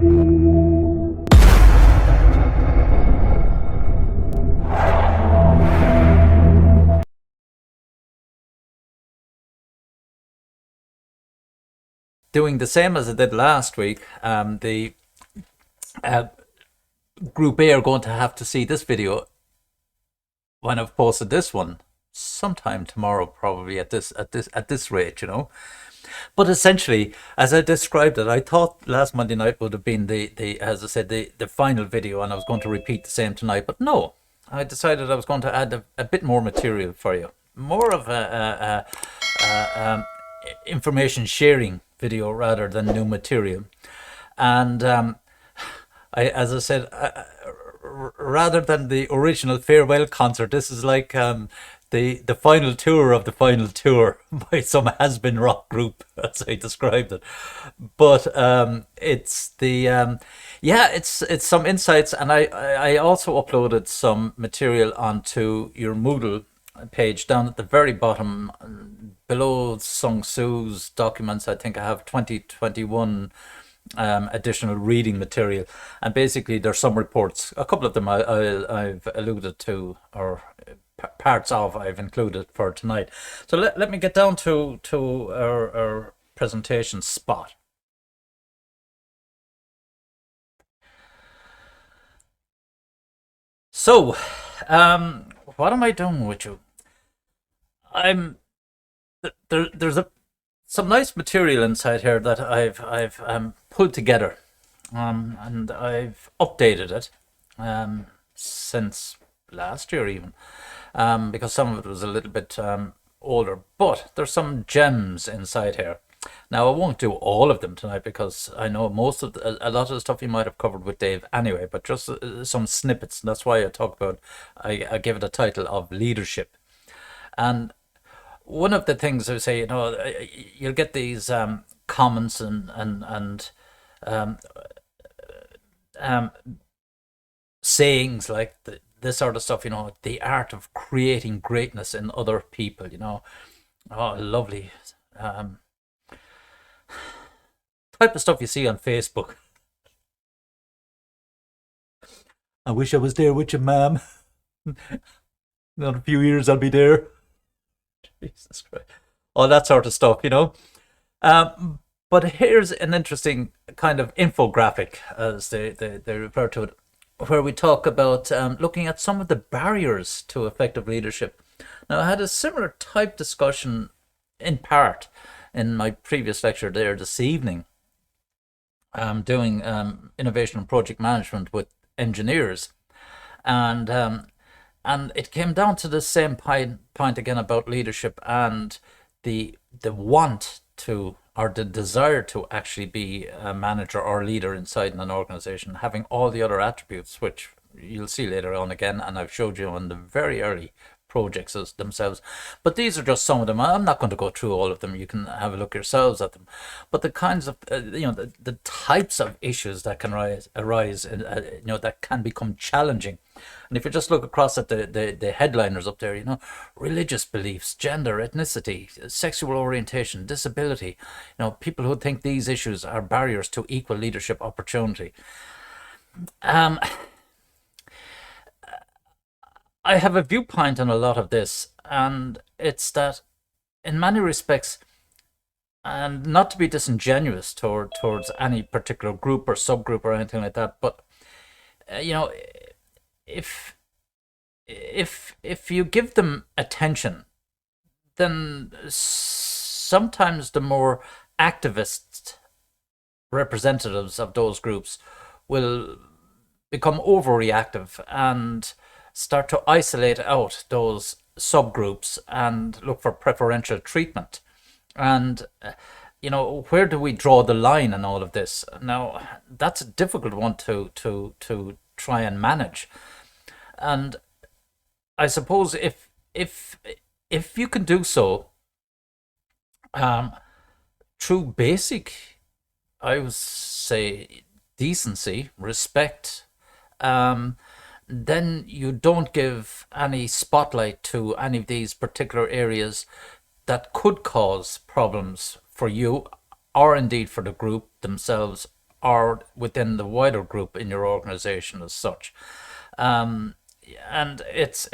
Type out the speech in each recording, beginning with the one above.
Doing the same as I did last week, the uh, Group A are going to have to see this video when I've posted this one sometime tomorrow, probably at this rate, you know. But essentially, as I described it, I thought last Monday night would have been the as I said, the final video, and I was going to repeat the same tonight. But no, I decided I was going to add a bit more material for you, more of a information sharing video rather than new material. And as I said, rather than the original farewell concert, this is like the final tour of the final tour by some has-been rock group, as I described it. But it's the yeah, it's some insights, and I also uploaded some material onto your Moodle page down at the very bottom below Sung Soo's documents. I think I have 2021 additional reading material, and basically there's some reports, a couple of them I've alluded to, or parts of I've included for tonight. So let me get down to our presentation spot. So what am I doing with you? I'm there's some nice material inside here that I've pulled together, and I've updated it since last year even, because some of it was a little bit older. But there's some gems inside here. Now I won't do all of them tonight because I know most of a lot of the stuff you might have covered with Dave anyway. But just some snippets. And that's why I talk about. I give it a title of leadership, and one of the things I say, you know, you'll get these comments and um, sayings like this sort of stuff, you know, the art of creating greatness in other people, you know. Oh, lovely type of stuff you see on Facebook. I wish I was there with you, ma'am. In a few years I'll be there. Jesus Christ. All that sort of stuff, you know. But here's an interesting kind of infographic, as they refer to it, where we talk about looking at some of the barriers to effective leadership. Now, I had a similar type discussion in part in my previous lecture there this evening, doing innovation and project management with engineers. And it came down to the same point again about leadership and the want to, or the desire to actually be a manager or leader inside an organization, having all the other attributes, which you'll see later on again, and I've showed you on the very early projects themselves. But these are just some of them. I'm not going to go through all of them. You can have a look yourselves at them. But the kinds of the types of issues that can arise that can become challenging. And if you just look across at the headliners up there, you know, religious beliefs, gender, ethnicity, sexual orientation, disability, you know, people who think these issues are barriers to equal leadership opportunity. I have a viewpoint on a lot of this, and it's that in many respects, and not to be disingenuous towards any particular group or subgroup or anything like that, but you know, if you give them attention, then sometimes the more activist representatives of those groups will become overreactive and start to isolate out those subgroups and look for preferential treatment. And you know, where do we draw the line in all of this? Now, that's a difficult one to try and manage. And I suppose if you can do so through basic, I would say, decency, respect, then you don't give any spotlight to any of these particular areas that could cause problems for you, or indeed for the group themselves, or within the wider group in your organization as such. Um, and it's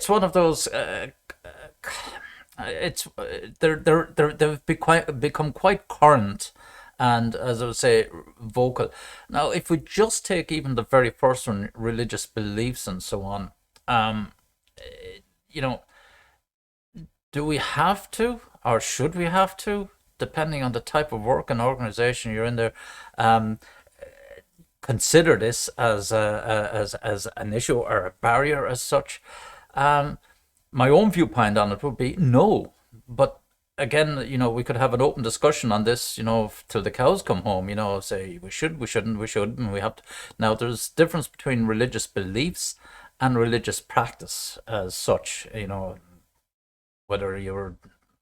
one of those. It's they've become quite current, and as I would say, vocal. Now, if we just take even the very first one, religious beliefs and so on, um, you know, do we have to, or should we have to, depending on the type of work and organization you're in there, um, consider this as as an issue or a barrier as such? Um, my own viewpoint on it would be no, but again, we could have an open discussion on this, till the cows come home. Say we should, we shouldn't, we should, and we have to. Now, there's difference between religious beliefs and religious practice as such. Whether you're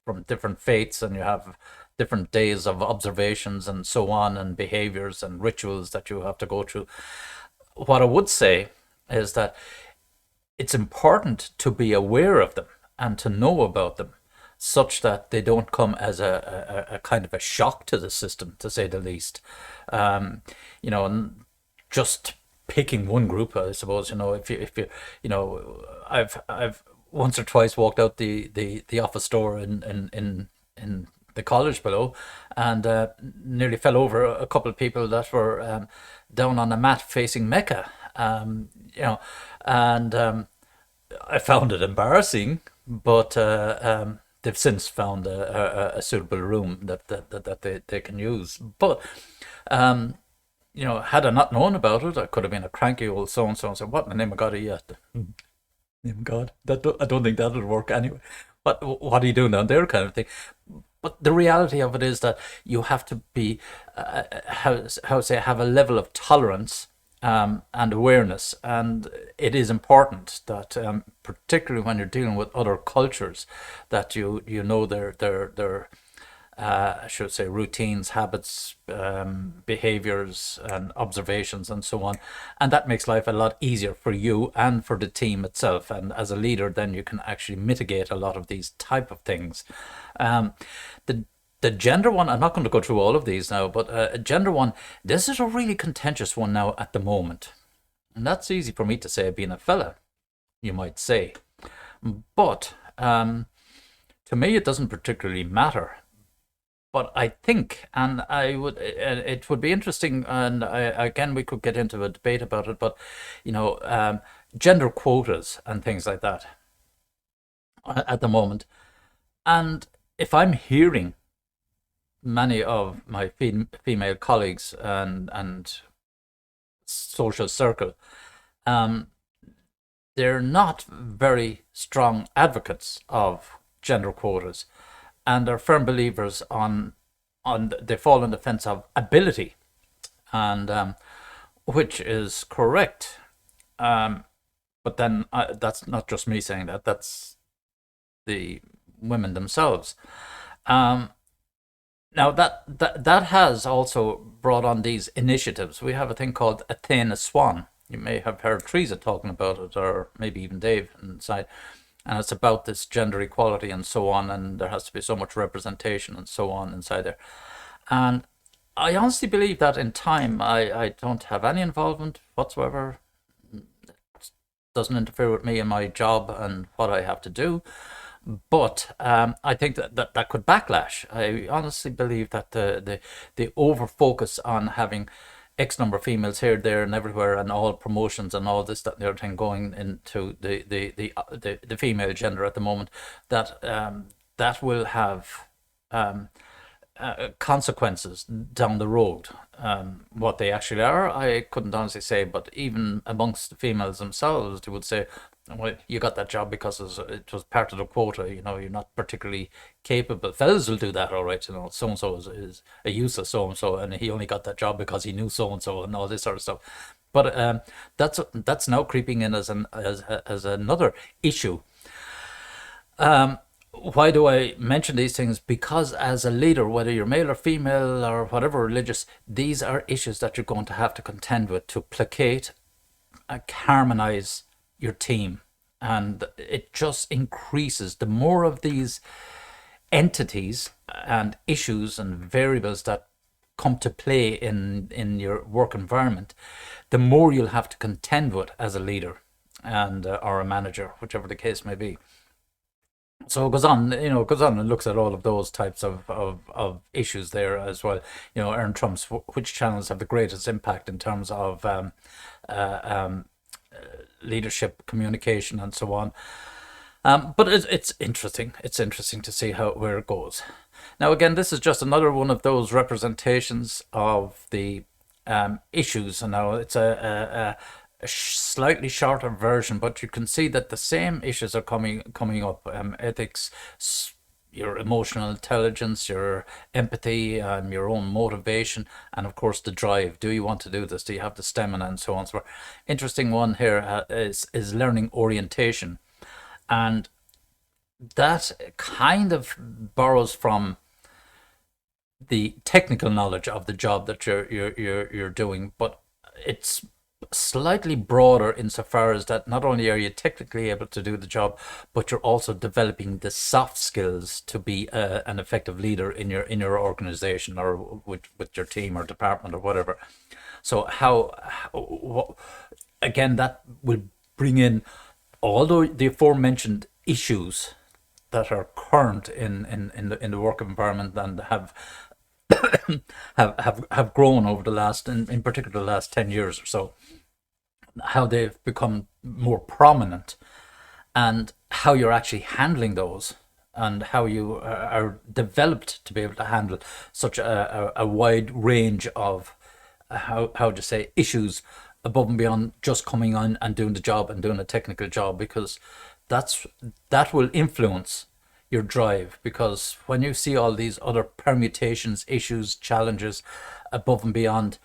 from different faiths and you have different days of observations and so on, and behaviors and rituals that you have to go through. What I would say is that it's important to be aware of them and to know about them, such that they don't come as a kind of a shock to the system, to say the least. And just picking one group, I suppose. I've once or twice walked out the office door in the college below, and nearly fell over a couple of people that were down on a mat facing Mecca. And I found it embarrassing, but they've since found a suitable room that they can use. But had I not known about it, I could have been a cranky old so and so and said, "What in the name of God are you at?" Name of God, I don't think that would work anyway. What are you doing down there, kind of thing. But the reality of it is that you have to be, have a level of tolerance and awareness, and it is important that, particularly when you're dealing with other cultures, that you know their I should say routines, habits, behaviors, and observations, and so on, and that makes life a lot easier for you and for the team itself. And as a leader, then you can actually mitigate a lot of these type of things. Um, the the gender one, I'm not going to go through all of these now, but gender one, this is a really contentious one now at the moment. And that's easy for me to say, being a fella, you might say. But to me, it doesn't particularly matter. But I think, and it would be interesting, and again, we could get into a debate about it, but, gender quotas and things like that at the moment. And if I'm hearing many of my female colleagues and social circle, um, they're not very strong advocates of gender quotas, and are firm believers on they fall on the fence of ability, and which is correct. But then that's not just me saying that; that's the women themselves. Um, Now that has also brought on these initiatives. We have a thing called Athena Swan. You may have heard Teresa talking about it, or maybe even Dave inside. And it's about this gender equality and so on, and there has to be so much representation and so on inside there. And I honestly believe that in time, I don't have any involvement whatsoever. It doesn't interfere with me and my job and what I have to do. But I think that could backlash. I honestly believe that the over focus on having X number of females here, there, and everywhere, and all promotions and all this, that, and the other thing going into the female gender at the moment, that that will have consequences down the road. What they actually are, I couldn't honestly say, but even amongst the females themselves, they would say, "Well, you got that job because it was part of the quota. You're not particularly capable." Fellas will do that, all right. So and so is a useless so and so, and he only got that job because he knew so and so, and all this sort of stuff. But that's now creeping in as another issue. Why do I mention these things? Because as a leader, whether you're male or female or whatever religious, these are issues that you're going to have to contend with to placate and harmonize your team. And it just increases the more of these entities and issues and variables that come to play in your work environment, the more you'll have to contend with as a leader and or a manager, whichever the case may be. So it goes on, goes on and looks at all of those types of issues there as well. Aaron Trump's which channels have the greatest impact in terms of leadership, communication, and so on. But it's interesting. It's interesting to see where it goes. Now, again, this is just another one of those representations of the issues. And now it's a slightly shorter version, but you can see that the same issues are coming up. Ethics, your emotional intelligence, your empathy, your own motivation, and of course the drive. Do you want to do this? Do you have the stamina, and so on? So, interesting one here is learning orientation, and that kind of borrows from the technical knowledge of the job that you're doing, but it's slightly broader insofar as that not only are you technically able to do the job, but you're also developing the soft skills to be an effective leader in your organization or with your team or department or whatever. So again, that will bring in all the aforementioned issues that are current in the work environment and have grown over the last, in particular, the last 10 years or so, how they've become more prominent and how you're actually handling those and how you are developed to be able to handle such a wide range of how to say issues above and beyond just coming on and doing the job and doing a technical job, because that will influence your drive, because when you see all these other permutations, issues, challenges above and beyond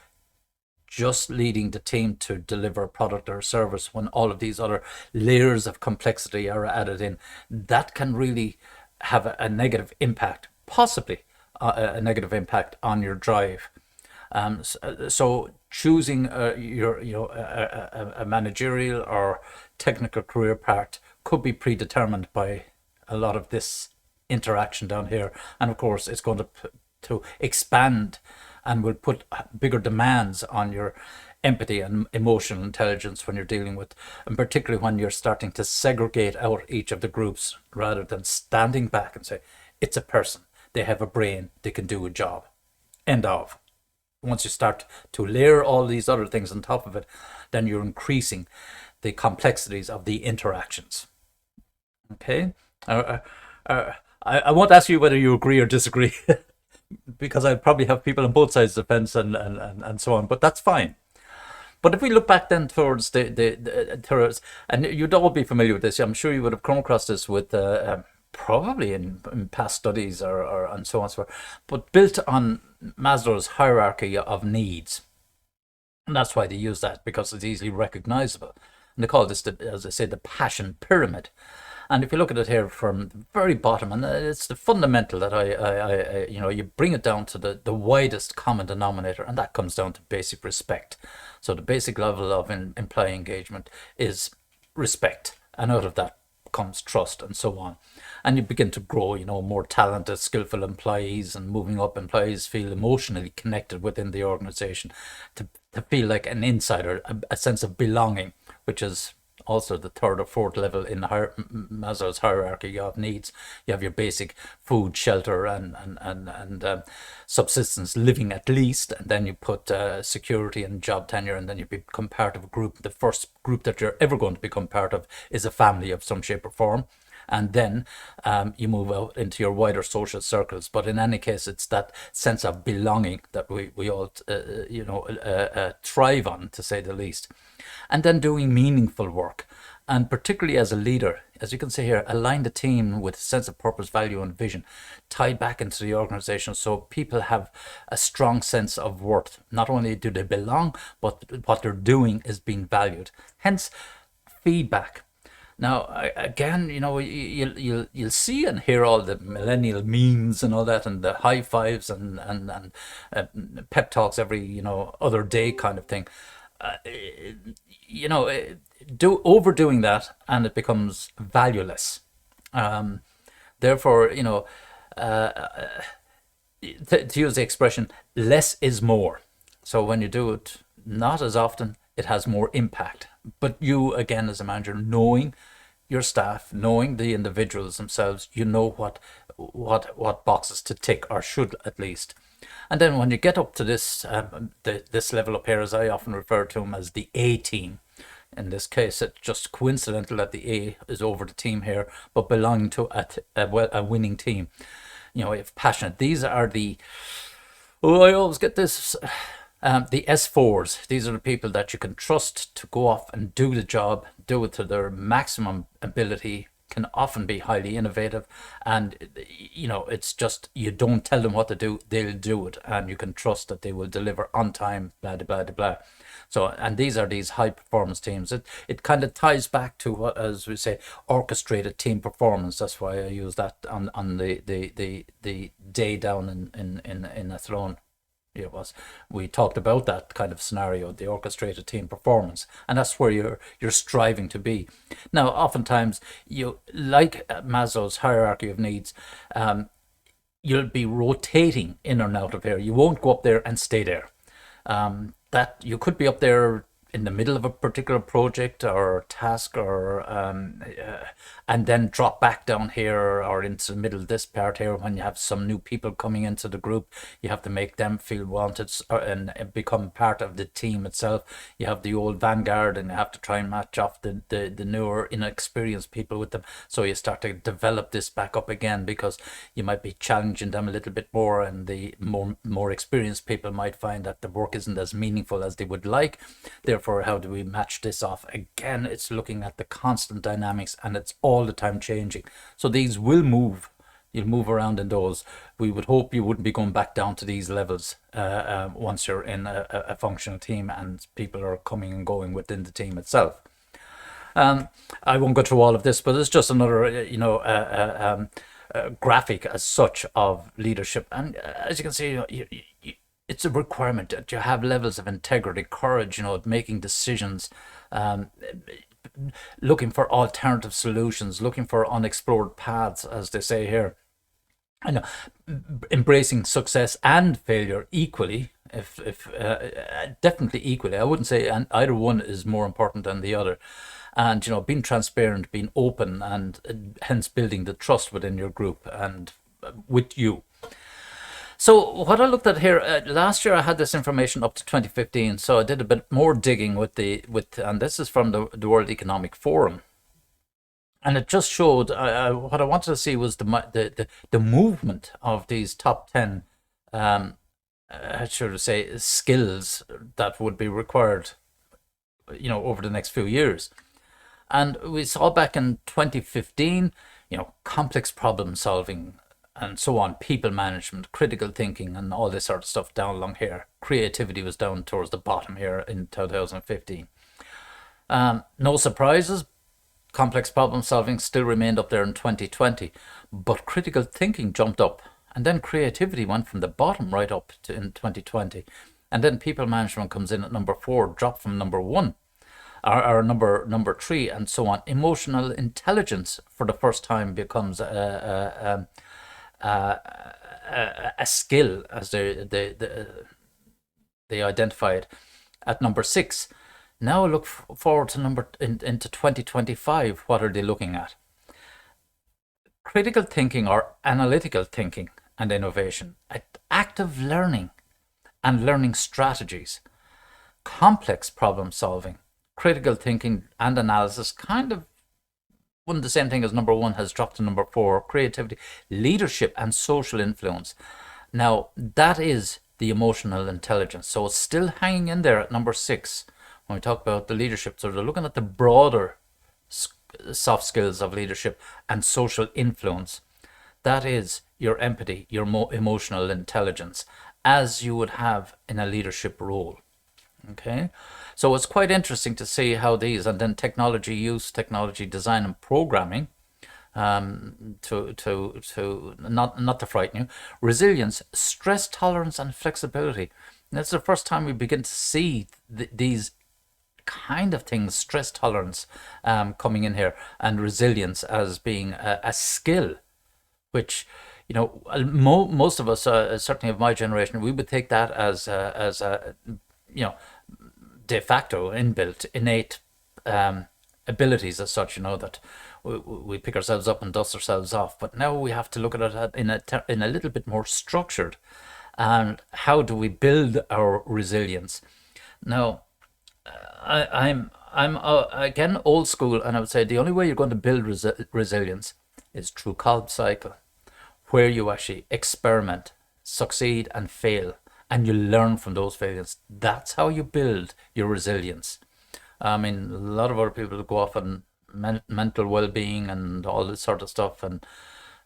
just leading the team to deliver a product or a service, when all of these other layers of complexity are added in, that can really have a negative impact, possibly a negative impact on your drive. So choosing a managerial or technical career path could be predetermined by a lot of this interaction down here, and of course it's going to expand and will put bigger demands on your empathy and emotional intelligence when you're dealing with, and particularly when you're starting to segregate out each of the groups rather than standing back and say, it's a person, they have a brain, they can do a job. End of. Once you start to layer all these other things on top of it, then you're increasing the complexities of the interactions. Okay? I won't ask you whether you agree or disagree because I probably have people on both sides of the fence and so on, but that's fine. But if we look back then towards towards, and you'd all be familiar with this, I'm sure you would have come across this with probably in past studies or and so on, so forth, but built on Maslow's hierarchy of needs. And that's why they use that, because it's easily recognizable. And they call this, as I say, the passion pyramid. And if you look at it here from the very bottom, and it's the fundamental that I you bring it down to the widest common denominator, and that comes down to basic respect. So the basic level of employee engagement is respect, and out of that comes trust, and so on. And you begin to grow, more talented, skillful employees, and moving up, employees feel emotionally connected within the organization, to feel like an insider, a sense of belonging, which is also the third or fourth level in Maslow's hierarchy of needs. You have your basic food, shelter, and subsistence living at least, and then you put security and job tenure, and then you become part of a group. The first group that you're ever going to become part of is a family of some shape or form. And then you move out into your wider social circles. But in any case, it's that sense of belonging that we all, thrive on, to say the least. And then doing meaningful work. And particularly as a leader, as you can see here, align the team with a sense of purpose, value, and vision, tied back into the organization, so people have a strong sense of worth. Not only do they belong, but what they're doing is being valued. Hence, feedback. Now, again, you'll see and hear all the millennial memes and all that, and the high fives and pep talks every other day kind of thing. Overdoing that, and it becomes valueless. Therefore, to use the expression, less is more. So when you do it not as often, it has more impact. But you, again, as a manager, knowing your staff, knowing the individuals themselves, you know what boxes to tick, or should at least. And then when you get up to this level up here, as I often refer to them as the A team. In this case, it's just coincidental that the A is over the team here, but belonging to a winning team. If passionate, these are I always get this, the S4s. These are the people that you can trust to go off and do the job, do it to their maximum ability, can often be highly innovative, and it's just, you don't tell them what to do, they'll do it, and you can trust that they will deliver on time, blah blah blah blah. So, and these are these high performance teams. It kind of ties back to what, as we say, orchestrated team performance. That's why I use that on the day down in Athlone. It was, we talked about that kind of scenario, the orchestrated team performance, and that's where you're striving to be. Now, oftentimes, you, like Maslow's hierarchy of needs, you'll be rotating in and out of here. You won't go up there and stay there. That you could be up there in the middle of a particular project or task, or and then drop back down here or into the middle of this part here. When you have some new people coming into the group, you have to make them feel wanted and become part of the team itself. You have the old vanguard, and you have to try and match off the newer, inexperienced people with them. So you start to develop this back up again, because you might be challenging them a little bit more, and the more experienced people might find that the work isn't as meaningful as they would like. Therefore, how do we match this off? Again, it's looking at the constant dynamics, and it's all the time changing. So these will move. You'll move around in those. We would hope you wouldn't be going back down to these levels once you're in a functional team and people are coming and going within the team itself. I won't go through all of this, but it's just another, graphic as such of leadership. And as you can see, it's a requirement that you have levels of integrity, courage, making decisions, looking for alternative solutions, looking for unexplored paths, as they say here. I know, embracing success and failure equally, if definitely equally. I wouldn't say either one is more important than the other. And being transparent, being open, and hence building the trust within your group and with you. So what I looked at here, last year I had this information up to 2015, so I did a bit more digging and this is from the World Economic Forum, and it just showed what I wanted to see was the movement of these top 10, I should say, skills that would be required, over the next few years. And we saw back in 2015, complex problem solving, and so on, people management, critical thinking, and all this sort of stuff down along here. Creativity was down towards the bottom here in 2015. No surprises, complex problem solving still remained up there in 2020, but critical thinking jumped up, and then creativity went from the bottom right up to in 2020. And then people management comes in at number 4, dropped from number 1. Or number 3, and so on. Emotional intelligence for the first time becomes a skill, as they identify it, at number 6. Now look forward to into 2025. What are they looking at? Critical thinking or analytical thinking and innovation, active learning and learning strategies, complex problem solving, critical thinking and analysis, kind of one the same thing as number 1, has dropped to number 4. Creativity, leadership, and social influence. Now that is the emotional intelligence, so it's still hanging in there at number 6 when we talk about the leadership. So they're looking at the broader soft skills of leadership and social influence. That is your empathy, your emotional intelligence, as you would have in a leadership role. Okay, so it's quite interesting to see how these, and then technology use, technology design, and programming, to not to frighten you. Resilience, stress tolerance, and flexibility. And it's the first time we begin to see these kind of things, stress tolerance, coming in here, and resilience as being a skill, which most of us, certainly of my generation, we would take that as a, you know, de facto, inbuilt, innate abilities as such, that we pick ourselves up and dust ourselves off. But now we have to look at it in a little bit more structured. And how do we build our resilience? Now, I'm again old school, and I would say the only way you're going to build resilience is through Kolb cycle, where you actually experiment, succeed, and fail, and you learn from those failures. That's how you build your resilience. I mean, a lot of other people go off on mental well-being and all this sort of stuff. And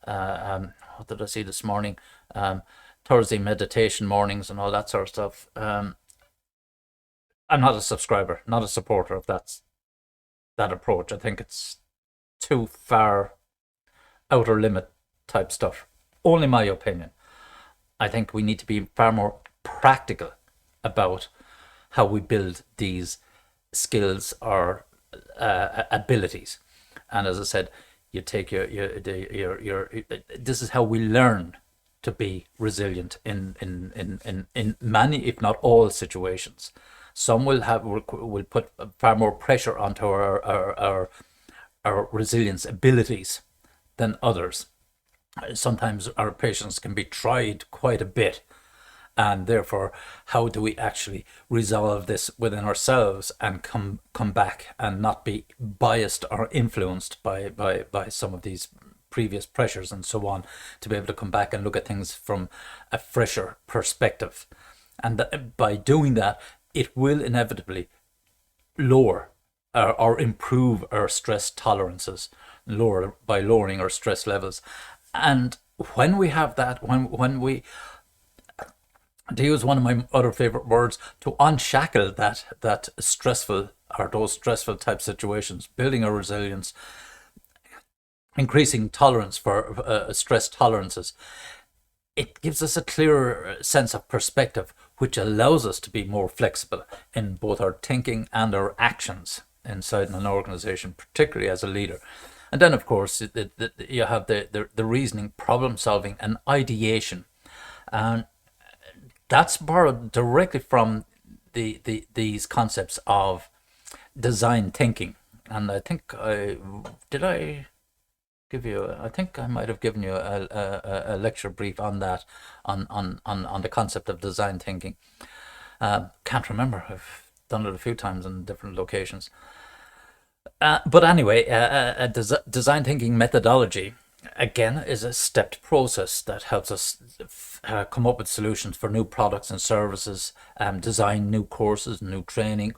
what did I see this morning? Thursday meditation mornings and all that sort of stuff. I'm not a subscriber, not a supporter of that approach. I think it's too far outer limit type stuff. Only my opinion. I think we need to be far more practical about how we build these skills or abilities. And as I said, you take your this is how we learn to be resilient in many, if not all, situations. Some will put far more pressure onto our resilience abilities than others. Sometimes our patience can be tried quite a bit, and therefore, how do we actually resolve this within ourselves and come back and not be biased or influenced by some of these previous pressures and so on, to be able to come back and look at things from a fresher perspective. And by doing that, it will inevitably lower or improve our stress tolerances, by lowering our stress levels. And when we have that, when we, to use one of my other favorite words, to unshackle that stressful, or those stressful type situations, building our resilience, increasing tolerance for stress tolerances, it gives us a clearer sense of perspective, which allows us to be more flexible in both our thinking and our actions inside an organization, particularly as a leader. And then, of course, you have the reasoning, problem solving, and ideation. And that's borrowed directly from these concepts of design thinking. And I think I think I might have given you a lecture brief on that, on the concept of design thinking. Can't remember. I've done it a few times in different locations. But anyway, a design thinking methodology, again, is a stepped process that helps us come up with solutions for new products and services, design new courses, new training.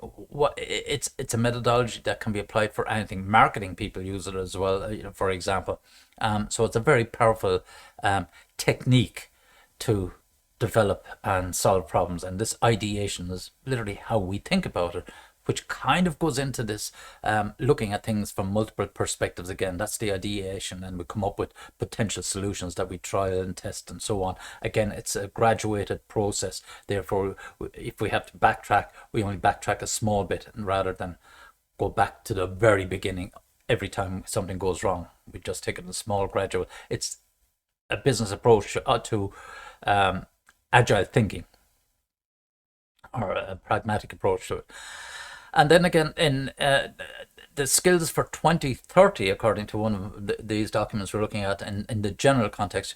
It's a methodology that can be applied for anything. Marketing people use it as well, for example. So it's a very powerful technique to develop and solve problems. And this ideation is literally how we think about it, which kind of goes into this looking at things from multiple perspectives. Again, that's the ideation, and we come up with potential solutions that we trial and test and so on. Again, it's a graduated process. Therefore, if we have to backtrack, we only backtrack a small bit, and rather than go back to the very beginning every time something goes wrong. We just take it in a small gradual. It's a business approach to agile thinking, or a pragmatic approach to it. And then again, in the skills for 2030, according to one of these documents we're looking at, in the general context,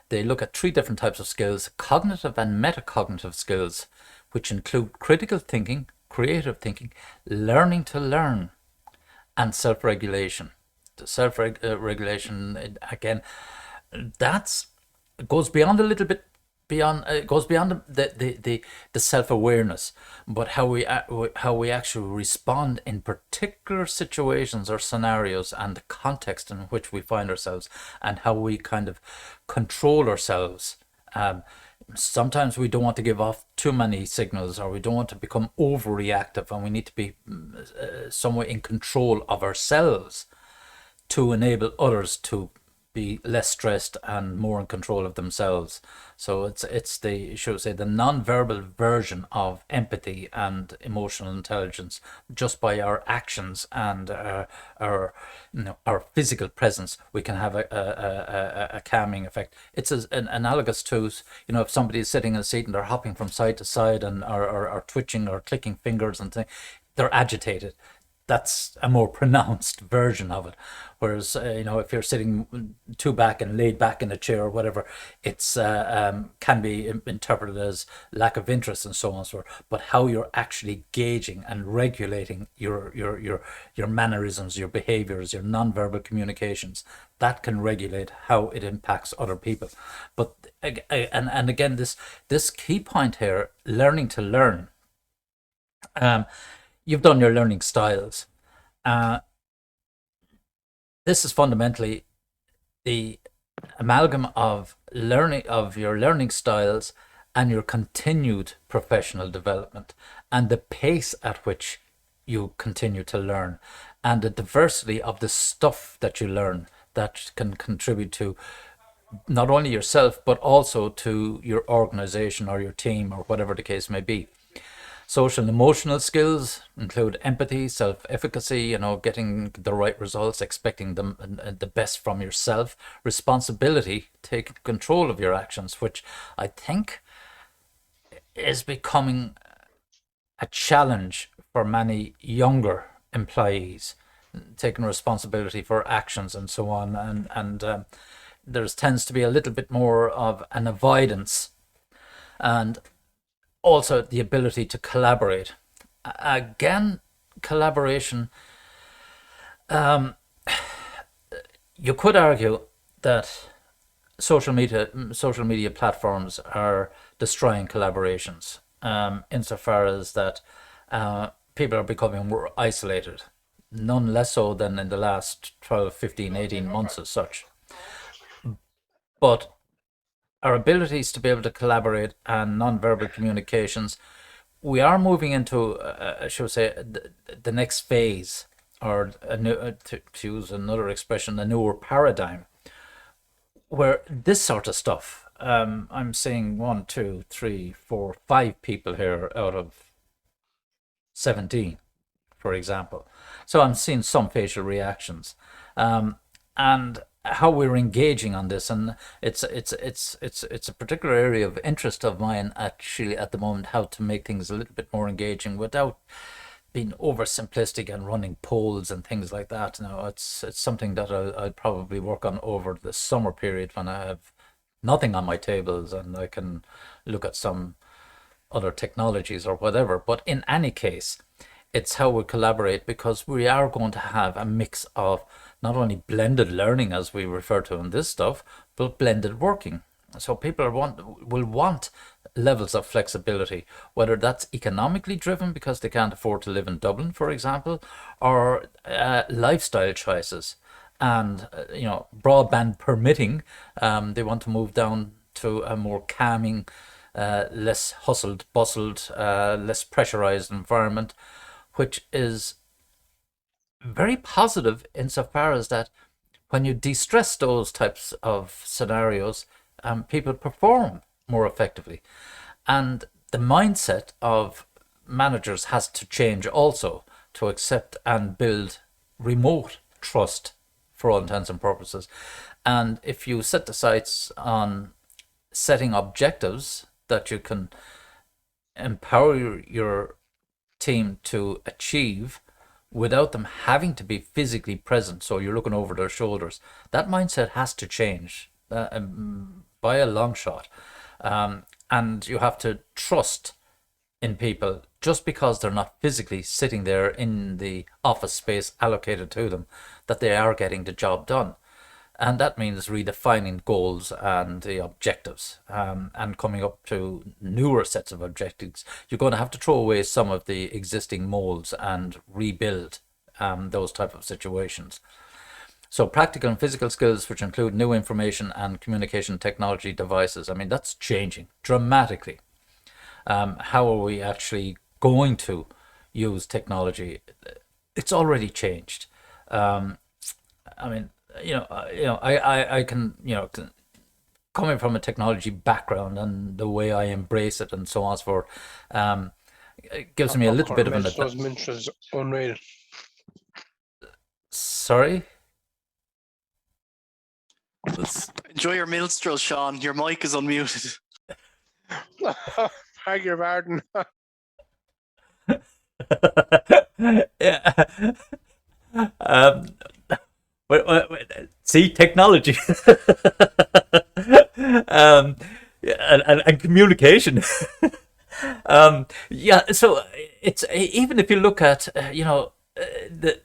they look at 3 different types of skills: cognitive and metacognitive skills, which include critical thinking, creative thinking, learning to learn, and self-regulation. The self-regulation, again, goes beyond a little bit. It goes beyond the self-awareness, but how we actually respond in particular situations or scenarios, and the context in which we find ourselves, and how we kind of control ourselves. Sometimes we don't want to give off too many signals, or we don't want to become overreactive, and we need to be somewhat in control of ourselves to enable others to be less stressed and more in control of themselves. So it's the, should I say, the non-verbal version of empathy and emotional intelligence. Just by our actions and our our physical presence, we can have a calming effect. It's an analogous to, if somebody is sitting in a seat and they're hopping from side to side and are twitching or clicking fingers and things, they're agitated. That's a more pronounced version of it. Whereas, if you're sitting too back and laid back in a chair or whatever, it's can be interpreted as lack of interest and so on and so forth. But how you're actually gauging and regulating your mannerisms, your behaviors, your non-verbal communications, that can regulate how it impacts other people. But and again, this key point here, learning to learn. You've done your learning styles. Uh, this is fundamentally the amalgam of your learning styles and your continued professional development, and the pace at which you continue to learn, and the diversity of the stuff that you learn that can contribute to not only yourself but also to your organization or your team or whatever the case may be. Social and emotional skills include empathy, self-efficacy, getting the right results, expecting the best from yourself, responsibility, taking control of your actions, which I think is becoming a challenge for many younger employees, taking responsibility for actions and so on. And there tends to be a little bit more of an avoidance, and also the ability to collaborate. Again, collaboration, you could argue that social media platforms are destroying collaborations, insofar as that people are becoming more isolated, none less so than in the last 12, 15, 18 months as such. But our abilities to be able to collaborate and non-verbal communications, we are moving into, shall we say, the next phase, or to use another expression, a newer paradigm, where this sort of stuff, I'm seeing one, two, three, four, five people here out of 17, for example. So I'm seeing some facial reactions, and how we're engaging on this, and it's a particular area of interest of mine actually at the moment, how to make things a little bit more engaging without being oversimplistic and running polls and things like that. Now it's something that I'll probably work on over the summer period when I have nothing on my tables and I can look at some other technologies or whatever. But in any case, it's how we collaborate, because we are going to have a mix of not only blended learning, as we refer to in this stuff, but blended working. So people will want levels of flexibility, whether that's economically driven because they can't afford to live in Dublin, for example, or lifestyle choices. And broadband permitting, they want to move down to a more calming, less hustled, bustled, less pressurized environment, which is very positive insofar as that when you de-stress those types of scenarios, people perform more effectively. And the mindset of managers has to change also to accept and build remote trust for all intents and purposes. And if you set the sights on setting objectives that you can empower your team to achieve without them having to be physically present, so you're looking over their shoulders, that mindset has to change by a long shot. And you have to trust in people just because they're not physically sitting there in the office space allocated to them, that they are getting the job done. And that means redefining goals and the objectives, and coming up to newer sets of objectives. You're going to have to throw away some of the existing molds and rebuild those type of situations. So practical and physical skills, which include new information and communication technology devices, I mean, that's changing dramatically. How are we actually going to use technology? It's already changed. I mean, I can, coming from a technology background and the way I embrace it and so on and so forth, um, it gives me a little bit of an Those mintras unreal. sorry. Let's- Enjoy your minstrel, Sean. Your mic is unmuted. Beg your pardon. yeah. Um, see, technology, yeah, and communication. Yeah, so it's even if you look at the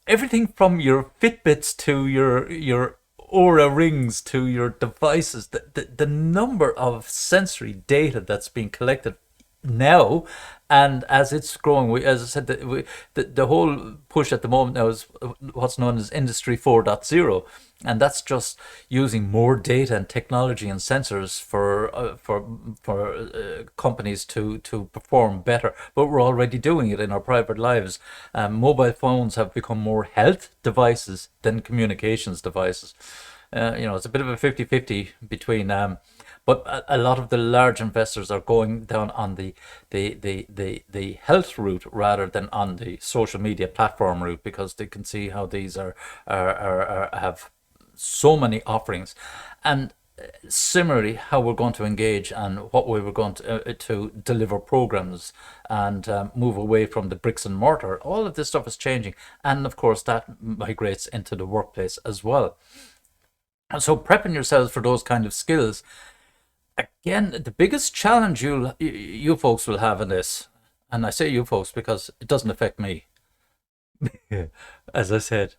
everything from your Fitbits to your Aura rings to your devices, the number of sensory data that's being collected now, and as it's growing, as I said, the whole push at the moment now is what's known as Industry 4.0, and that's just using more data and technology and sensors for companies to perform better. But we're already doing it in our private lives. Mobile phones have become more health devices than communications devices. It's a bit of a 50-50 between but a lot of the large investors are going down on the health route rather than on the social media platform route, because they can see how these are have so many offerings, and similarly how we're going to engage and what way we're going to deliver programs and move away from the bricks and mortar. All of this stuff is changing, and of course that migrates into the workplace as well. And so prepping yourselves for those kind of skills, again, the biggest challenge you folks will have in this, and I say you folks because it doesn't affect me. As I said,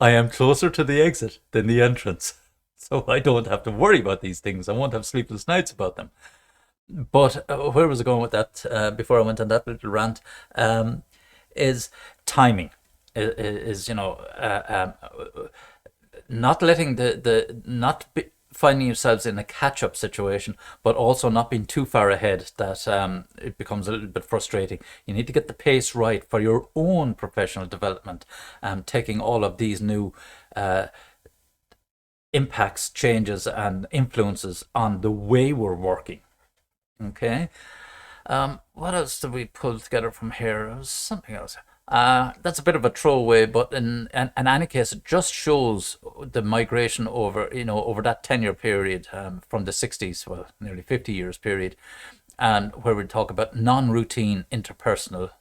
I am closer to the exit than the entrance, so I don't have to worry about these things. I won't have sleepless nights about them. But where was I going with that before I went on that little rant? Is timing. Is not letting the not be, finding yourselves in a catch-up situation, but also not being too far ahead that it becomes a little bit frustrating. You need to get the pace right for your own professional development, taking all of these new impacts, changes, and influences on the way we're working. Okay. What else did we pull together from here? There was something else. That's a bit of a throwaway, but in any case, it just shows the migration over that 10-year period, from the 60s, well, nearly 50 years period, and where we talk about non-routine interpersonal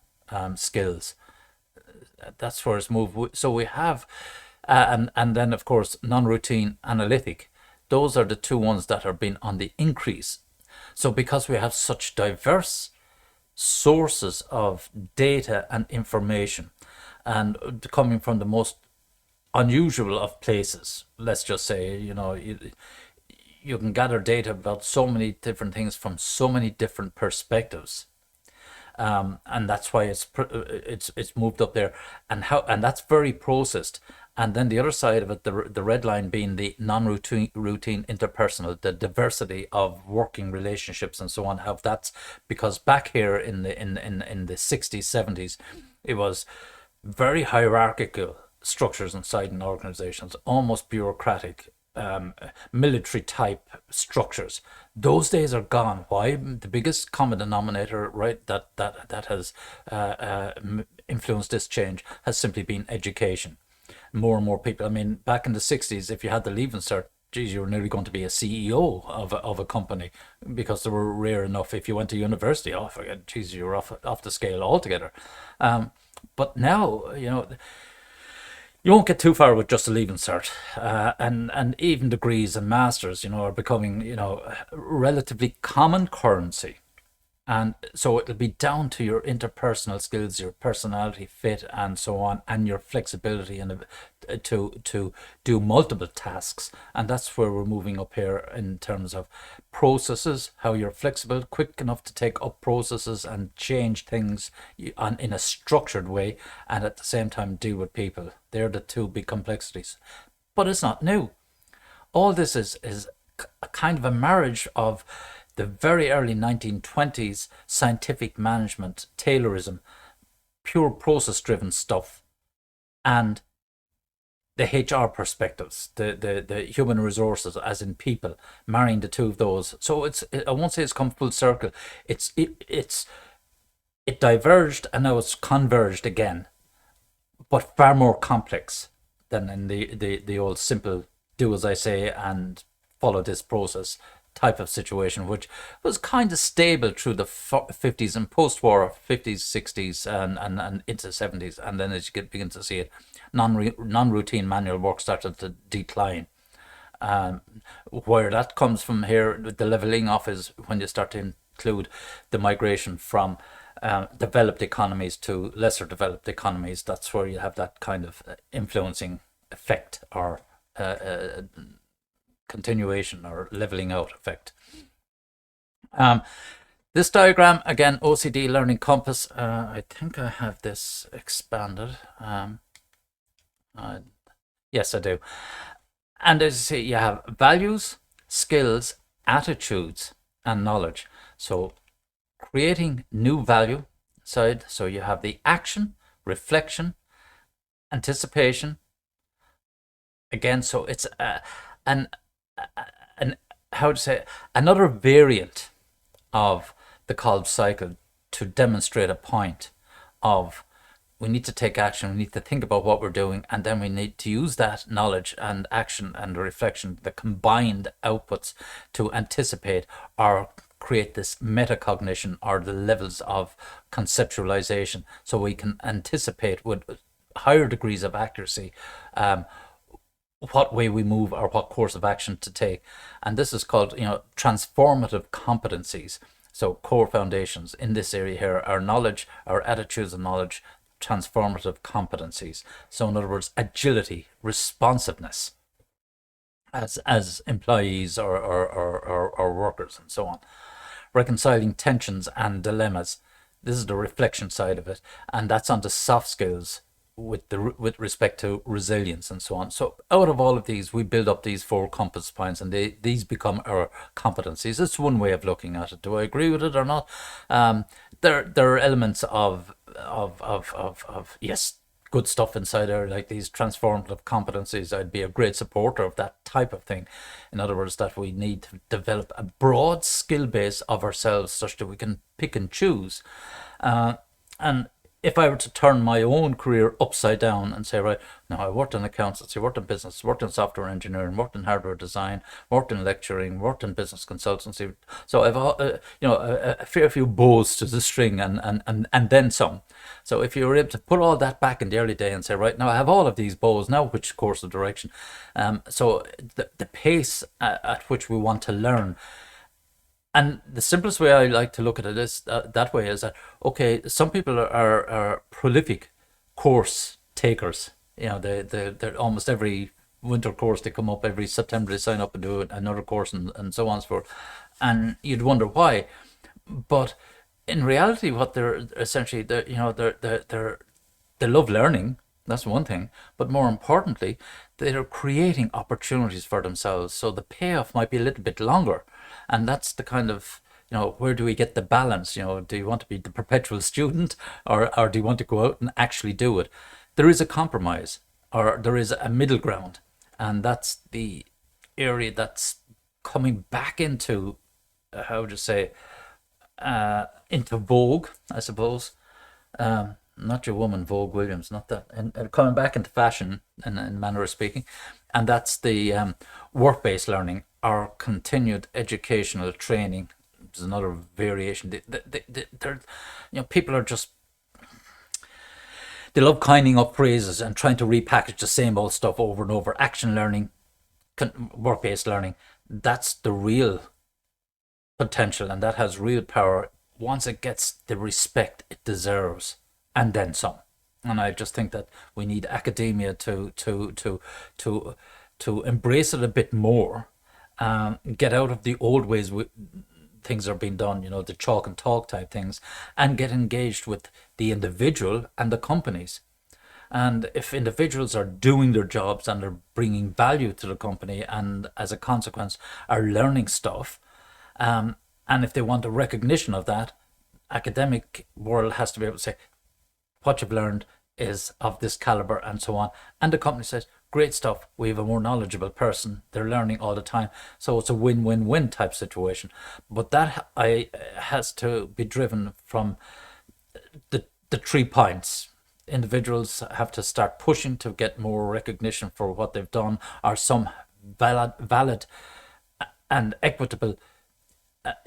skills. That's where it's moved. So we have, and then of course non-routine analytic. Those are the two ones that are being on the increase. So because we have such diverse sources of data and information, and coming from the most unusual of places, let's just say, you can gather data about so many different things from so many different perspectives, and that's why it's moved up there, and that's very processed. And then the other side of it, the red line being the non-routine interpersonal, the diversity of working relationships and so on. How that's because back here in the 60s, 70s, it was very hierarchical structures inside an organizations, almost bureaucratic, military type structures. Those days are gone. Why? The biggest common denominator, right, that has influenced this change has simply been education. More and more people. I mean, back in the 60s, if you had the Leaving Cert, geez, you were nearly going to be a CEO of a company, because they were rare enough. If you went to university, oh, forget, geez, you were off the scale altogether. But now, you won't get too far with just a Leaving Cert, and even degrees and masters, are becoming, relatively common currency. And so it'll be down to your interpersonal skills, your personality fit, and so on, and your flexibility and to do multiple tasks. And that's where we're moving up here in terms of processes, how you're flexible, quick enough to take up processes and change things in a structured way, and at the same time deal with people. They're the two big complexities. But it's not new. All this is a kind of a marriage of the very early 1920s scientific management, Taylorism, pure process driven stuff, and the HR perspectives, the human resources, as in people, marrying the two of those. So I won't say it's come full circle. It diverged and now it's converged again, but far more complex than in the old simple do as I say and follow this process type of situation, which was kind of stable through the 50s and post-war 50s, 60s, and into 70s, and then as you begin to see it, non-routine manual work started to decline. Where that comes from here, the leveling off is when you start to include the migration from developed economies to lesser developed economies. That's where you have that kind of influencing effect or continuation or leveling out effect. This diagram, again, OCD Learning Compass. I think I have this expanded. Yes, I do. And as you see, you have values, skills, attitudes, and knowledge. So creating new value side. So you have the action, reflection, anticipation. Again, so it's an how to say, another variant of the Kolb cycle to demonstrate a point of we need to take action, we need to think about what we're doing, and then we need to use that knowledge and action and reflection, the combined outputs, to anticipate or create this metacognition or the levels of conceptualization, so we can anticipate with higher degrees of accuracy what way we move or what course of action to take. And this is called, transformative competencies. So core foundations in this area here are knowledge, our attitudes and knowledge, transformative competencies. So in other words, agility, responsiveness as employees or workers and so on. Reconciling tensions and dilemmas. This is the reflection side of it. And that's on the soft skills with respect to resilience and so on. So out of all of these, we build up these 4 compass points, and these become our competencies. It's one way of looking at it. Do I agree with it or not? There are elements of yes, good stuff inside there, like these transformative competencies. I'd be a great supporter of that type of thing. In other words, that we need to develop a broad skill base of ourselves such that we can pick and choose. And if I were to turn my own career upside down and say, right, now I worked in accountancy, worked in business, worked in software engineering, worked in hardware design, worked in lecturing, worked in business consultancy. So I've, a fair few bows to the string and then some. So if you were able to put all that back in the early day and say, right, now I have all of these bows, now which course of direction? So the pace at which we want to learn. And the simplest way I like to look at it is that way, is that, okay, some people are prolific course takers. They're almost every winter course they come up, every September they sign up and do another course and so on and so forth. And you'd wonder why. But in reality, what they're essentially, they love learning. That's one thing. But more importantly, they're creating opportunities for themselves. So the payoff might be a little bit longer. And that's the kind of, where do we get the balance? Do you want to be the perpetual student or do you want to go out and actually do it? There is a compromise, or there is a middle ground. And that's the area that's coming back into, into vogue, I suppose. Not your woman, Vogue Williams, not that. And coming back into fashion, in manner of speaking. And that's the work-based learning, or continued educational training. There's another variation. People are just, they love coining up phrases and trying to repackage the same old stuff over and over. Action learning, work-based learning, that's the real potential, and that has real power once it gets the respect it deserves, and then some. And I just think that we need academia to embrace it a bit more. Get out of the old ways things are being done, the chalk and talk type things, and get engaged with the individual and the companies. And if individuals are doing their jobs and are bringing value to the company, and as a consequence are learning stuff, and if they want a recognition of that, academic world has to be able to say, what you've learned is of this caliber and so on. And the company says, great stuff. We have a more knowledgeable person. They're learning all the time. So it's a win-win-win type situation. But that has to be driven from the 3 points. Individuals have to start pushing to get more recognition for what they've done, or some valid and equitable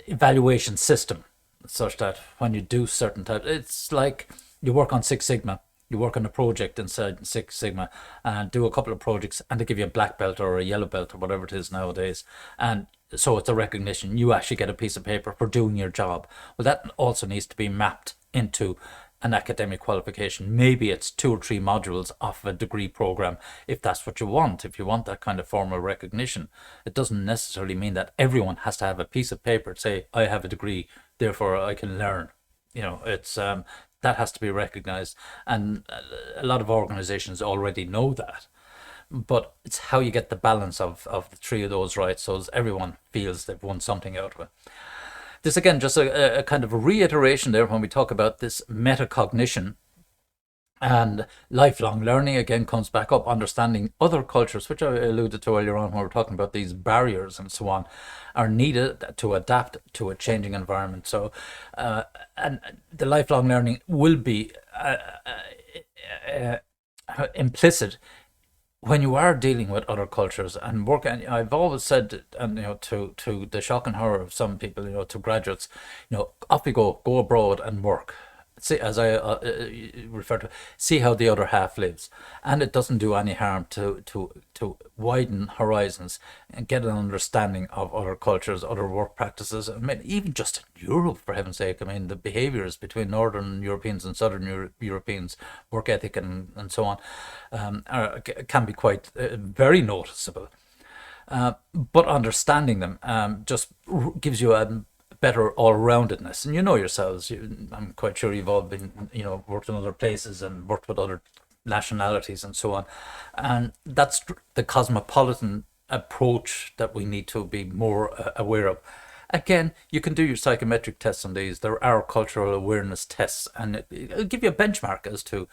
evaluation system, such that when you do certain types, it's like you work on Six Sigma, you work on a project inside Six Sigma and do a couple of projects, and they give you a black belt or a yellow belt or whatever it is nowadays. And so it's a recognition. You actually get a piece of paper for doing your job. Well, that also needs to be mapped into an academic qualification. Maybe it's 2 or 3 modules of a degree program, if that's what you want. If you want that kind of formal recognition, it doesn't necessarily mean that everyone has to have a piece of paper to say, I have a degree, therefore I can learn. It's that has to be recognized, and a lot of organizations already know that. But it's how you get the balance of the 3 of those right, so as everyone feels they've won something out of it. This, again, just a kind of a reiteration there when we talk about this metacognition. And lifelong learning, again, comes back up, understanding other cultures, which I alluded to earlier on when we were talking about these barriers and so on, are needed to adapt to a changing environment. So, and the lifelong learning will be implicit when you are dealing with other cultures and work. And I've always said, and to the shock and horror of some people, to graduates, off you go abroad and work. See, as I refer to, see how the other half lives, and it doesn't do any harm to widen horizons and get an understanding of other cultures, other work practices. I mean, even just in Europe, for heaven's sake. I mean, the behaviours between Northern Europeans and Southern Europeans, work ethic and so on, can be quite very noticeable. But understanding them just gives you a better all-roundedness. And yourselves, I'm quite sure you've all been, worked in other places and worked with other nationalities and so on. And that's the cosmopolitan approach that we need to be more aware of. Again, you can do your psychometric tests on these. There are cultural awareness tests, and it'll give you a benchmark as to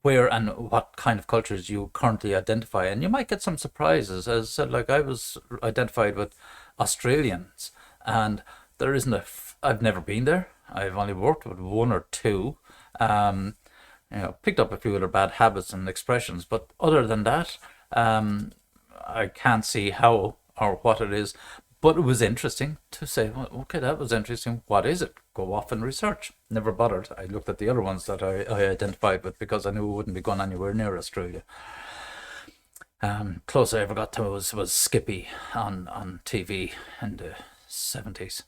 where and what kind of cultures you currently identify. And you might get some surprises. As I said, like, I was identified with Australians, and there isn't I've never been there. I've only worked with 1 or 2. Picked up a few other bad habits and expressions, but other than that, I can't see how or what it is. But it was interesting to say, well, okay, that was interesting. What is it? Go off and research. Never bothered. I looked at the other ones that I identified with, because I knew it wouldn't be going anywhere near Australia. Close I ever got to was Skippy on TV in the 70s.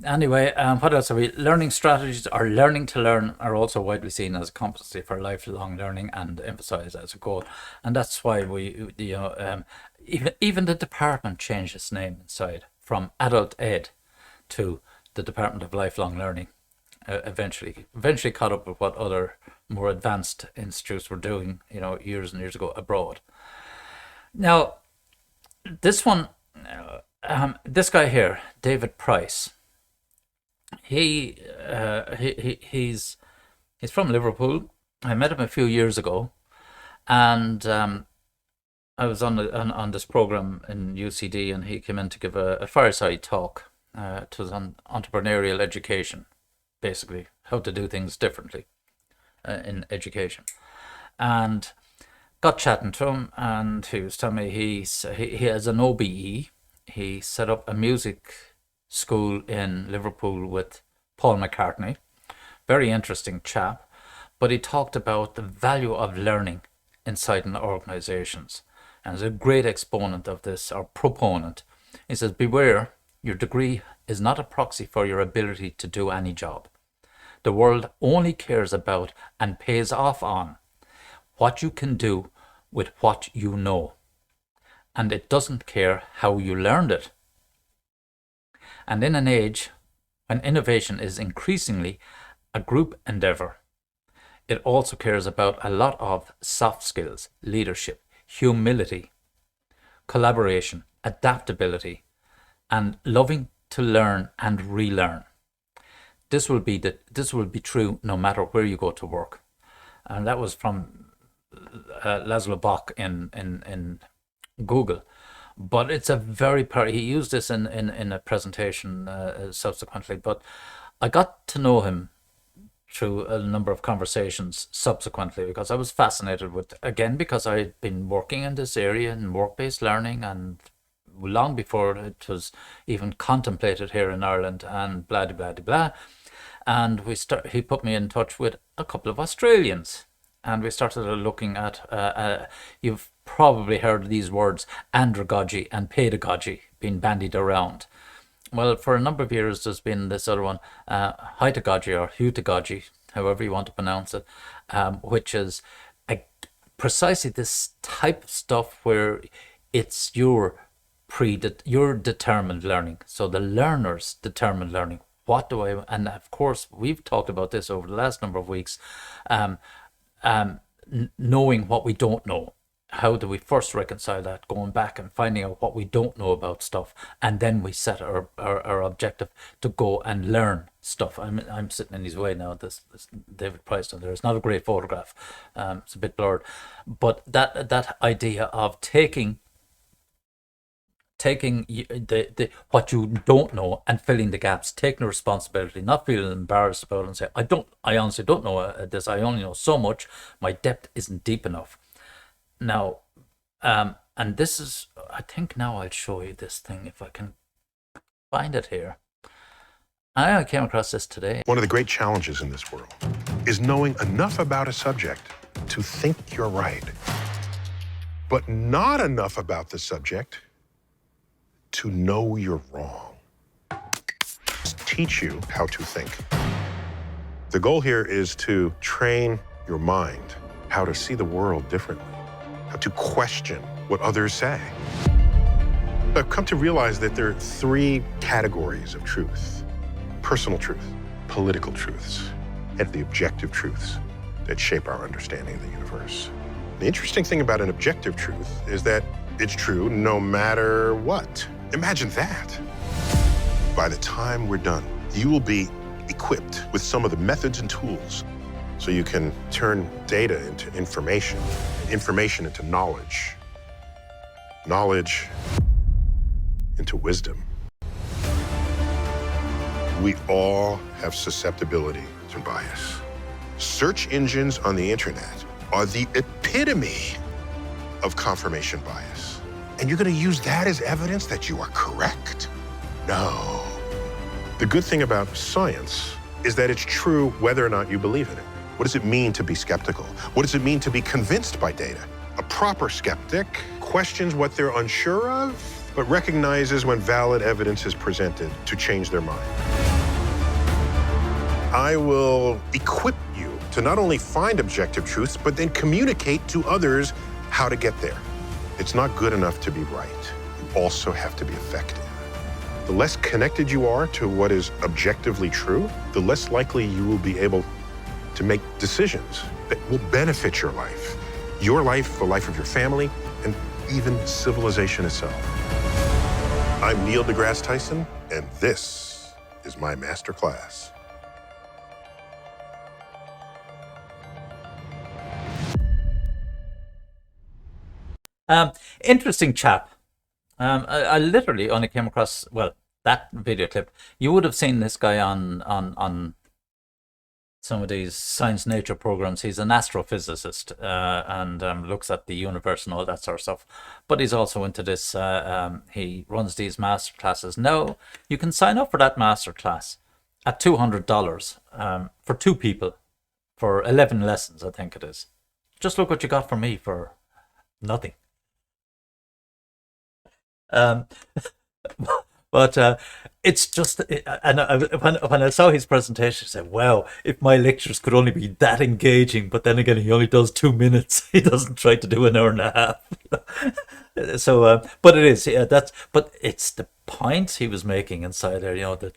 Anyway, what else are we? Learning strategies, or learning to learn, are also widely seen as a competency for lifelong learning and emphasized as a goal. And that's why even the department changed its name inside from Adult Ed to the Department of Lifelong Learning. Eventually caught up with what other more advanced institutes were doing, years and years ago abroad. Now, this one, this guy here, David Price, he's from Liverpool. I met him a few years ago, and I was on this program in UCD, and he came in to give a fireside talk. It was on entrepreneurial education, basically how to do things differently in education, and got chatting to him, and he was telling me he has an OBE. He set up a music school in Liverpool with Paul McCartney. Very interesting chap. But he talked about the value of learning inside an organizations, and is a great exponent of this, or proponent. He says, beware, your degree is not a proxy for your ability to do any job. The world only cares about and pays off on what you can do with what you know, and it doesn't care how you learned it. And in an age when innovation is increasingly a group endeavor, it also cares about a lot of soft skills, leadership, humility, collaboration, adaptability, and loving to learn and relearn. This will be true no matter where you go to work. And that was from Laszlo Bock in Google. But it's a very he used this in a presentation subsequently. But I got to know him through a number of conversations subsequently, because I was fascinated with, again, because I'd been working in this area in work-based learning, and long before it was even contemplated here in Ireland, and blah blah blah blah. And he put me in touch with a couple of Australians, and we started looking at you've probably heard these words, andragogy and pedagogy, being bandied around. Well, for a number of years, there's been this other one, heutagogy or heutagogy, however you want to pronounce it, which is precisely this type of stuff where it's your determined learning. So the learner's determined learning. What do I? And of course, we've talked about this over the last number of weeks. Knowing what we don't know. How do we first reconcile that, going back and finding out what we don't know about stuff, and then we set our objective to go and learn stuff. I'm sitting in his way now, this David Price down there. It's not a great photograph. It's a bit blurred. But that idea of taking the what you don't know and filling the gaps, taking responsibility, not feeling embarrassed about it and say, I honestly don't know this, I only know so much, my depth isn't deep enough. Now, and this is, I think now I'll show you this thing if I can find it here. I came across this today. One of the great challenges in this world is knowing enough about a subject to think you're right, but not enough about the subject to know you're wrong. Teach you how to think. The goal here is to train your mind how to see the world differently, how to question what others say. I've come to realize that there are three categories of truth: personal truth, political truths, and the objective truths that shape our understanding of the universe. The interesting thing about an objective truth is that it's true no matter what. Imagine that. By the time we're done, you will be equipped with some of the methods and tools so you can turn data into information, information into knowledge, knowledge into wisdom. We all have susceptibility to bias. Search engines on the internet are the epitome of confirmation bias. And you're going to use that as evidence that you are correct? No. The good thing about science is that it's true whether or not you believe in it. What does it mean to be skeptical? What does it mean to be convinced by data? A proper skeptic questions what they're unsure of, but recognizes when valid evidence is presented to change their mind. I will equip you to not only find objective truths, but then communicate to others how to get there. It's not good enough to be right. You also have to be effective. The less connected you are to what is objectively true, the less likely you will be able to make decisions that will benefit your life, the life of your family, and even civilization itself. I'm Neil deGrasse Tyson, and this is my masterclass. Interesting chap. I literally only came across, well, that video clip. You would have seen this guy on some of these science nature programs. He's an astrophysicist and looks at the universe and all that sort of stuff. But he's also into this. He runs these master classes. Now, you can sign up for that master class at $200 for two people for 11 lessons, I think it is. Just look what you got from me for nothing. But it's just, and when I saw his presentation, I said, wow, if my lectures could only be that engaging. But then again, he only does 2 minutes. He doesn't try to do an hour and a half. So, but it is, yeah, but it's the points he was making inside there, that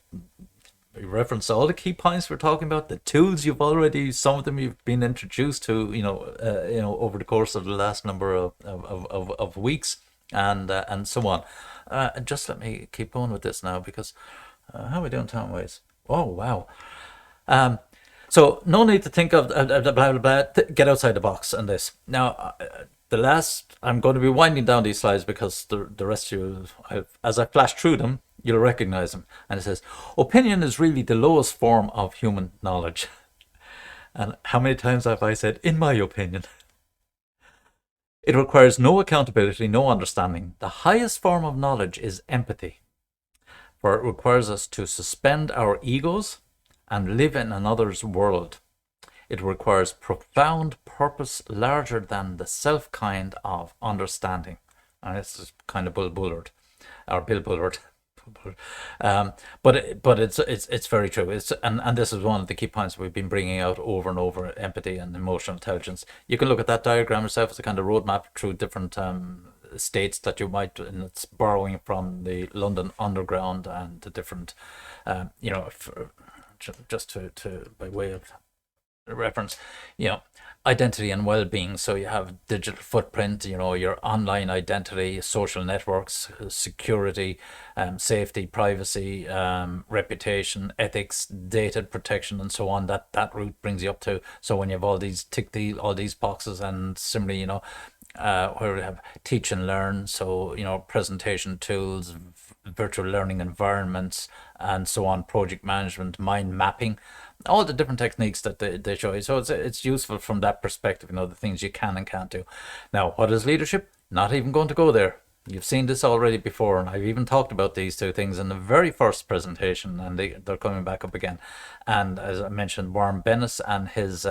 we reference all the key points we're talking about, the tools some of them you've been introduced to, over the course of the last number of weeks. And so on. Just let me keep going with this now, because how are we doing time-wise? Oh, wow. So no need to think of blah blah blah. Get outside the box on this. Now, I'm going to be winding down these slides because the rest of you, as I flash through them, you'll recognize them. And it says, opinion is really the lowest form of human knowledge. And how many times have I said, in my opinion? It requires no accountability, no understanding. The highest form of knowledge is empathy, for it requires us to suspend our egos and live in another's world. It requires profound purpose larger than the self kind of understanding. And this is kind of Bill Bullard. But it's very true. And this is one of the key points we've been bringing out over and over: empathy and emotional intelligence. You can look at that diagram yourself as a kind of roadmap through different states that you might, and it's borrowing from the London Underground and the different, just to by way of reference, identity and well-being. So you have digital footprint, your online identity, social networks, security, safety, privacy, reputation, ethics, data protection, and so on. That route brings you up to, so when you have all these all these boxes, and similarly, where we have teach and learn, so presentation tools, virtual learning environments, and so on, project management, mind mapping, all the different techniques that they show you. So it's useful from that perspective, the things you can and can't do. Now, what is leadership? Not even going to go there. You've seen this already before, and I've even talked about these two things in the very first presentation, and they're coming back up again. And as I mentioned, Warren Bennis and his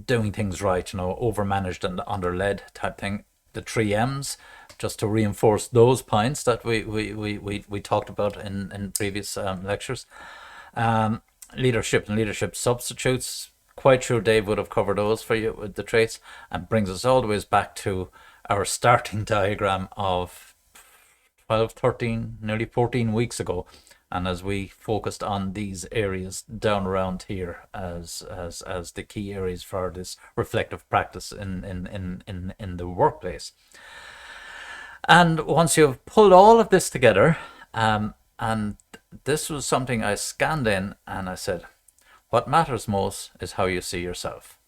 doing things right, overmanaged and underled type thing. The 3 M's, just to reinforce those points that we talked about in previous lectures. Leadership and leadership substitutes. Quite sure Dave would have covered those for you with the traits, and brings us all the ways back to our starting diagram of 12, 13, nearly 14 weeks ago. And as we focused on these areas down around here as the key areas for this reflective practice in the workplace. And once you've pulled all of this together, and this was something I scanned in, and I said, what matters most is how you see yourself.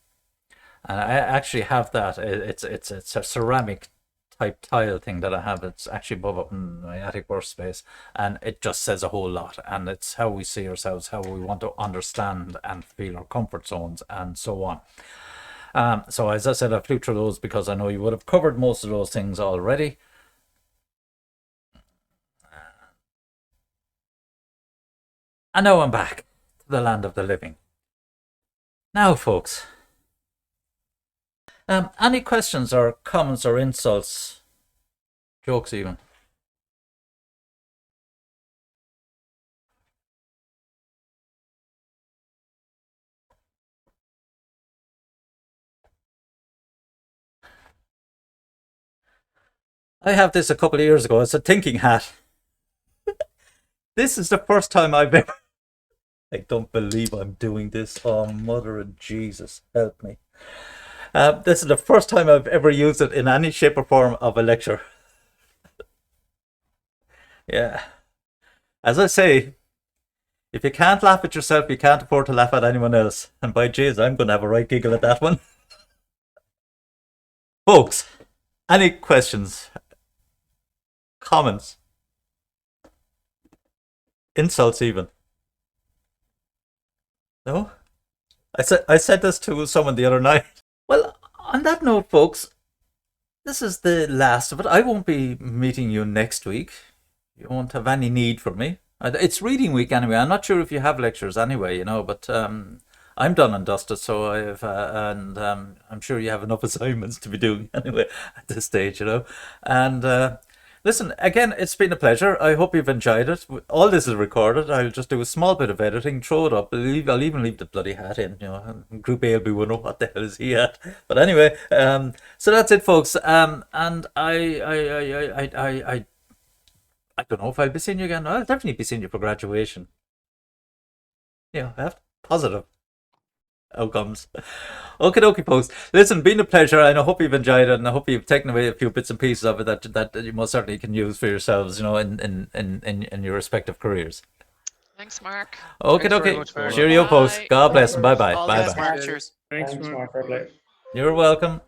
And I actually have that. It's a ceramic type tile thing that I have. It's actually above up in my attic workspace, and it just says a whole lot. And it's how we see ourselves, how we want to understand and feel our comfort zones, and so on. So as I said, I flew through those because I know you would have covered most of those things already. And now I'm back to the land of the living. Now, folks, any questions or comments or insults, jokes even? I have this a couple of years ago. It's a thinking hat. This is the first time I've ever... I don't believe I'm doing this. Oh, mother of Jesus, help me. This is the first time I've ever used it in any shape or form of a lecture. Yeah. As I say, if you can't laugh at yourself, you can't afford to laugh at anyone else. And by jeez, I'm going to have a right giggle at that one. Folks, any questions? Comments? Insults even? No? I said this to someone the other night. Well, on that note, folks, this is the last of it. I won't be meeting you next week. You won't have any need for me. It's reading week anyway. I'm not sure if you have lectures anyway, but I'm done and dusted, so I'm sure you have enough assignments to be doing anyway at this stage, And listen, again, it's been a pleasure. I hope you've enjoyed it. All this is recorded. I'll just do a small bit of editing, throw it up. I'll even leave the bloody hat in. Group A will be wondering what the hell is he at. But anyway, so that's it, folks. And I don't know if I'll be seeing you again. I'll definitely be seeing you for graduation. I have positive outcomes. Okie dokie, folks. Listen, been a pleasure, and I hope you've enjoyed it, and I hope you've taken away a few bits and pieces of it that you most certainly can use for yourselves, in your respective careers. Thanks, Mark. Okay, Thanks very okay. much, Mark. Cheerio, folks. Bye. God bless. Bye bye. All the Bye best, bye. Mark. Cheers. Thanks, Mark. Fair play. You're welcome.